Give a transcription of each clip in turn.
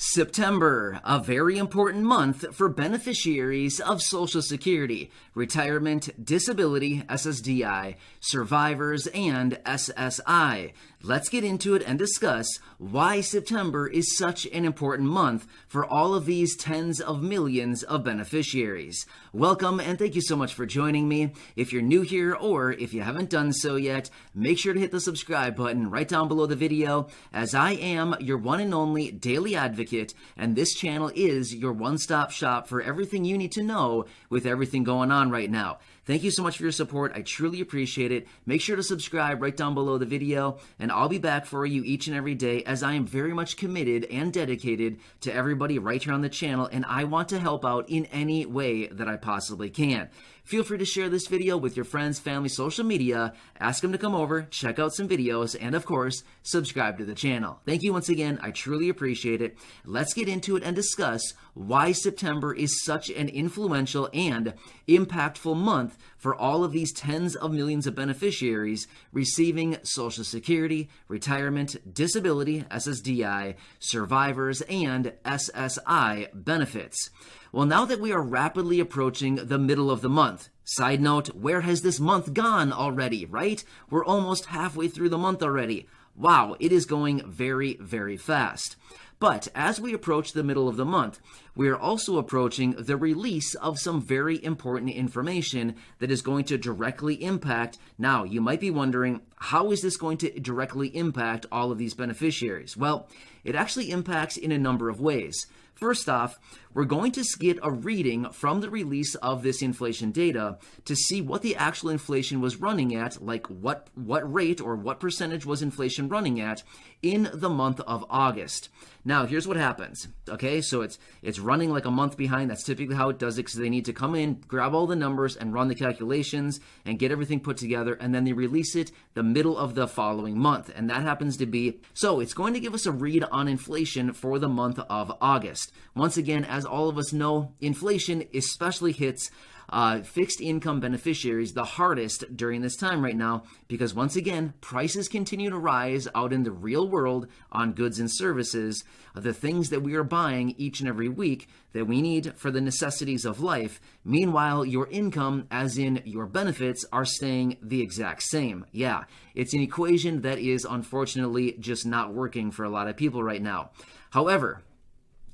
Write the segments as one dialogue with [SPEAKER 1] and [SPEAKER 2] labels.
[SPEAKER 1] September, a very important month for beneficiaries of Social Security, retirement, disability, SSDI, survivors, and SSI. Let's get into it and discuss why September is such an important month for all of these tens of millions of beneficiaries. Welcome and thank you so much for joining me. If you're new here or if you haven't done so yet, make sure to hit the subscribe button right down below the video, as I am your one and only daily advocate, and this channel is your one-stop shop for everything you need to know with everything going on right now. Thank you so much for your support. I truly appreciate it. Make sure to subscribe right down below the video, and I'll be back for you each and every day, as I am very much committed and dedicated to everybody right here on the channel, and I want to help out in any way that I possibly can. Feel free to share this video with your friends, family, social media, ask them to come over, check out some videos, and of course, subscribe to the channel. Thank you once again. I truly appreciate it. Let's get into it and discuss why September is such an influential and impactful month for all of these tens of millions of beneficiaries receiving Social Security, retirement, disability, SSDI, survivors, and SSI benefits. Well, now that we are rapidly approaching the middle of the month, side note, where has this month gone already, right? We're almost halfway through the month already. Wow, it is going very, very fast. But as we approach the middle of the month, we are also approaching the release of some very important information that is going to directly impact. Now, you might be wondering, how is this going to directly impact all of these beneficiaries? Well, it actually impacts in a number of ways. First off, we're going to get a reading from the release of this inflation data to see what the actual inflation was running at, like what rate or what percentage was inflation running at in the month of August. Now, here's what happens. Okay, so it's running like a month behind. That's typically how it does it, because they need to come in, grab all the numbers, and run the calculations and get everything put together, and then they release it the middle of the following month. And that happens to be, so it's going to give us a read on inflation for the month of August. Once again, as all of us know, inflation especially hits fixed income beneficiaries the hardest during this time right now, because once again, prices continue to rise out in the real world on goods and services, the things that we are buying each and every week that we need for the necessities of life. Meanwhile, your income, as in your benefits, are staying the exact same. Yeah, it's an equation that is unfortunately just not working for a lot of people right now. However,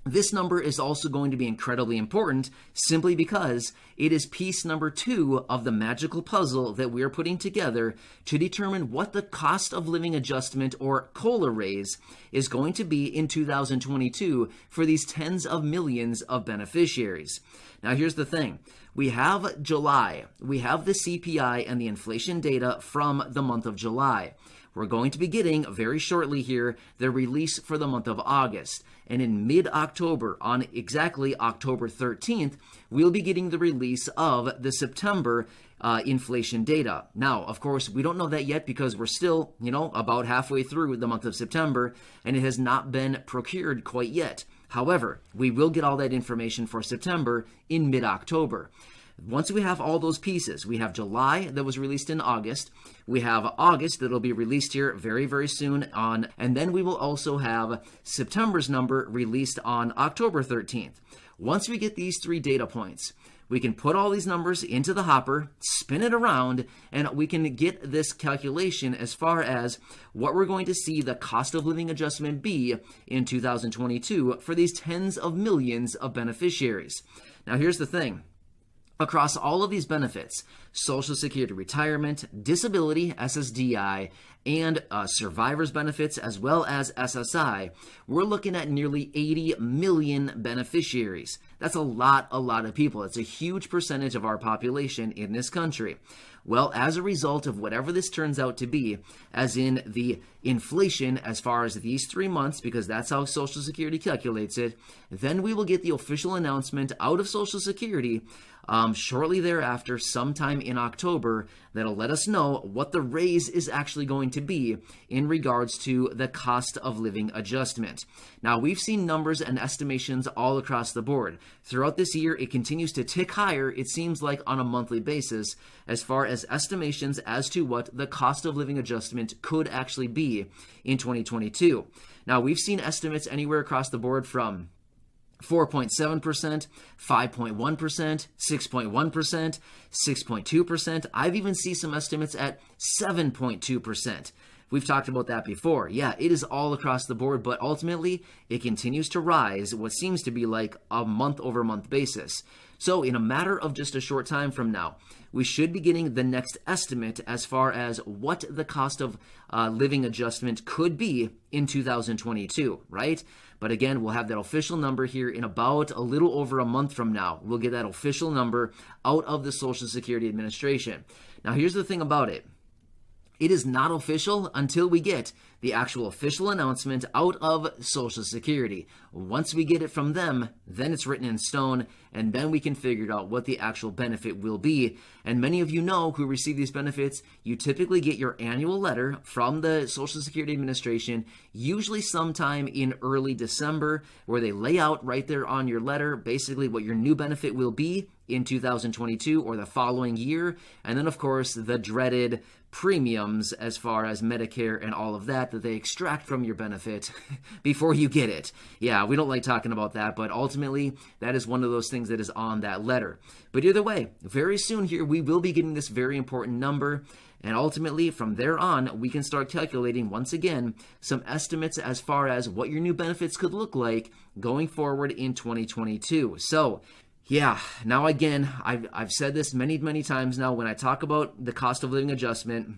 [SPEAKER 1] this number is also going to be incredibly important simply because it is piece number 2 of the magical puzzle that we're putting together to determine what the cost of living adjustment, or COLA raise, is going to be in 2022 for these tens of millions of beneficiaries. Now, here's the thing. We have July. We have the CPI and the inflation data from the month of July. We're going to be getting very shortly here the release for the month of August. And in mid-October, on exactly October 13th, we'll be getting the release of the September inflation data. Now, of course, we don't know that yet because we're still, about halfway through the month of September, and it has not been procured quite yet. However, we will get all that information for September in mid-October. Once we have all those pieces, we have July that was released in August, we have August that'll be released here very, very soon on, and then we will also have September's number released on October 13th. Once we get these 3 data points, we can put all these numbers into the hopper, spin it around, and we can get this calculation as far as what we're going to see the cost of living adjustment be in 2022 for these tens of millions of beneficiaries. Now, here's the thing. Across all of these benefits, Social Security, retirement, disability, SSDI, and survivors benefits, as well as SSI, we're looking at nearly 80 million beneficiaries. That's a lot of people. It's a huge percentage of our population in this country. Well, as a result of whatever this turns out to be, as in the inflation as far as these 3 months, because that's how Social Security calculates it, then we will get the official announcement out of Social Security shortly thereafter, sometime in October, that'll let us know what the raise is actually going to be in regards to the cost of living adjustment. Now, we've seen numbers and estimations all across the board. Throughout this year, it continues to tick higher, it seems like, on a monthly basis, as far as estimations as to what the cost of living adjustment could actually be in 2022. Now, we've seen estimates anywhere across the board from 4.7%, 5.1%, 6.1%, 6.2%. I've even seen some estimates at 7.2%. We've talked about that before. Yeah, it is all across the board, but ultimately it continues to rise what seems to be like a month-over-month basis. So in a matter of just a short time from now, we should be getting the next estimate as far as what the cost of living adjustment could be in 2022, right? But again, we'll have that official number here in about a little over a month from now. We'll get that official number out of the Social Security Administration. Now, here's the thing about it. It is not official until we get the actual official announcement out of Social Security. Once we get it from them, then it's written in stone, and then we can figure out what the actual benefit will be. And many of you know who receive these benefits, you typically get your annual letter from the Social Security Administration, usually sometime in early December, where they lay out right there on your letter basically what your new benefit will be in 2022 or the following year. And then, of course, the dreaded premiums as far as Medicare and all of that they extract from your benefit before you get it. Yeah, we don't like talking about that, but ultimately that is one of those things that is on that letter. But either way, very soon here we will be getting this very important number, and ultimately from there on we can start calculating once again some estimates as far as what your new benefits could look like going forward in 2022. So yeah, now again, I've said this many times now when I talk about the cost of living adjustment.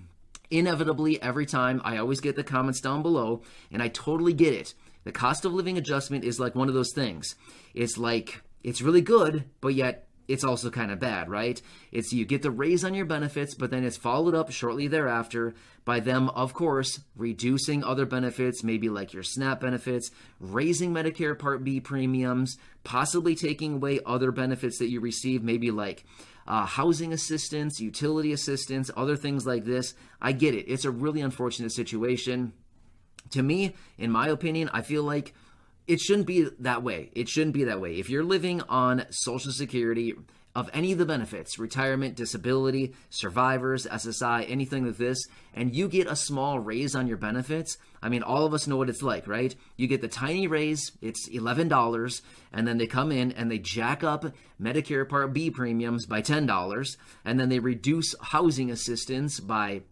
[SPEAKER 1] Inevitably, every time I always get the comments down below, and I totally get it. The cost of living adjustment is like one of those things. It's like, it's really good, but yet it's also kind of bad, right? It's you get the raise on your benefits, but then it's followed up shortly thereafter by them, of course, reducing other benefits, maybe like your SNAP benefits, raising Medicare Part B premiums, possibly taking away other benefits that you receive, maybe like housing assistance, utility assistance, other things like this. I get it. It's a really unfortunate situation. To me, in my opinion, I feel like it shouldn't be that way. It shouldn't be that way. If you're living on Social Security, of any of the benefits, retirement, disability, survivors, SSI, anything like this, and you get a small raise on your benefits, I mean, all of us know what it's like, right? You get the tiny raise, it's $11, and then they come in and they jack up Medicare Part B premiums by $10, and then they reduce housing assistance by,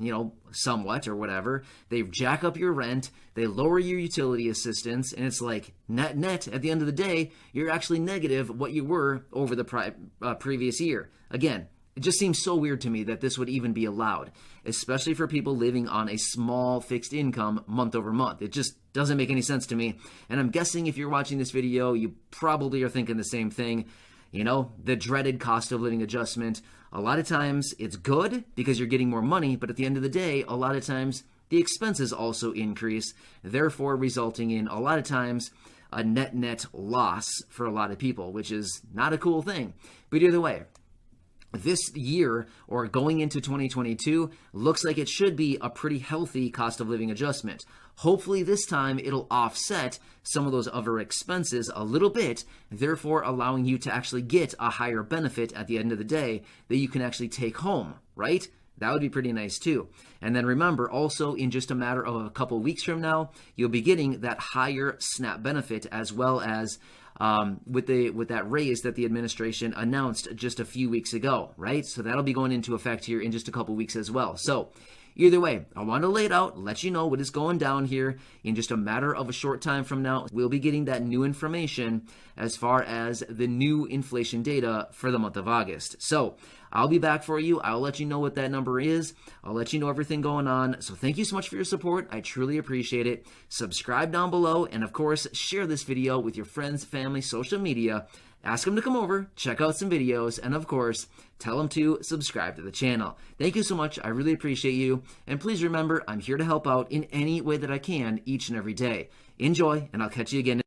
[SPEAKER 1] somewhat or whatever. They jack up your rent, they lower your utility assistance, and it's like net, at the end of the day, you're actually negative what you were over the previous year. Again, it just seems so weird to me that this would even be allowed, especially for people living on a small fixed income month over month. It just doesn't make any sense to me. And I'm guessing if you're watching this video, you probably are thinking the same thing. The dreaded cost of living adjustment. A lot of times it's good because you're getting more money, but at the end of the day, a lot of times the expenses also increase, therefore resulting in a lot of times a net loss for a lot of people, which is not a cool thing. But either way, this year or going into 2022 looks like it should be a pretty healthy cost of living adjustment. Hopefully this time it'll offset some of those other expenses a little bit, therefore allowing you to actually get a higher benefit at the end of the day that you can actually take home, right? That would be pretty nice too. And then remember, also in just a matter of a couple weeks from now, you'll be getting that higher SNAP benefit as well as with that raise that the administration announced just a few weeks ago, right? So that'll be going into effect here in just a couple weeks as well. So either way, I want to lay it out, let you know what is going down here. In just a matter of a short time from now, we'll be getting that new information as far as the new inflation data for the month of August. So I'll be back for you. I'll let you know what that number is. I'll let you know everything going on. So thank you so much for your support. I truly appreciate it. Subscribe down below. And of course, share this video with your friends, family, social media. Ask them to come over, check out some videos, and of course, tell them to subscribe to the channel. Thank you so much. I really appreciate you. And please remember, I'm here to help out in any way that I can each and every day. Enjoy, and I'll catch you again.